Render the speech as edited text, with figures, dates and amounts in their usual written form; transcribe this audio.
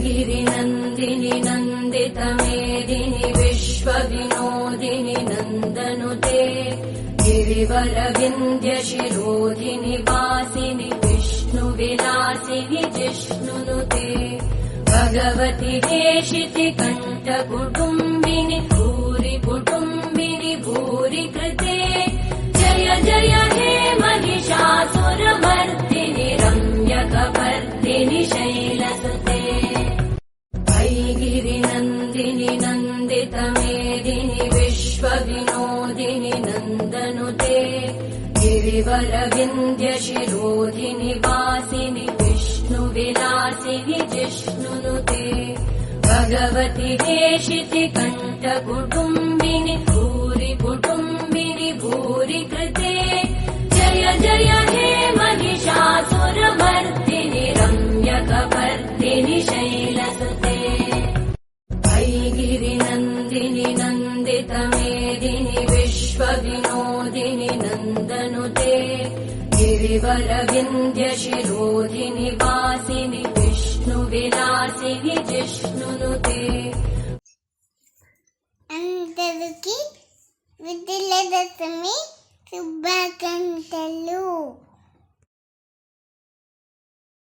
गिरिनन्दिनि नन्दितमेदिनि विश्वविनोदिनि नन्दनुते गिरिवरविन्द्यशिरोधिनि वासिनि विष्णुविलासिनि जिष्णुनुते भगवति हेशिति कण्ठकुटुम्बिनि भूरि कुटुम्बिनि भूरि कृते जय जय हे महिषासुरमर्दिनि रम्यकपर्दिनि शैलसुते गिरिनन्दिनि नन्दितमेदिनि विश्वविनोदिनि नन्दनुते गिरिवरविन्द्यशिरोधिनि वासिनि विष्णुविलासिनि जिष्णुनुते भगवति हेशिति कण्ठकुटुम्बिनि भूरि कुटुम्बिनि भूरि कृते जय जय हे महिषासुरमर्दिनि रम्यकपर्दिनि शैलसुते गिरिनन्दिनि नन्दितमेदिनि विश्वविनोदिनि नन्दनुते गिरिवरविन्द्यशिरोधिनि वासिनि विष्णुविलासिनि जिष्णुनुते అందరికీ విద్యల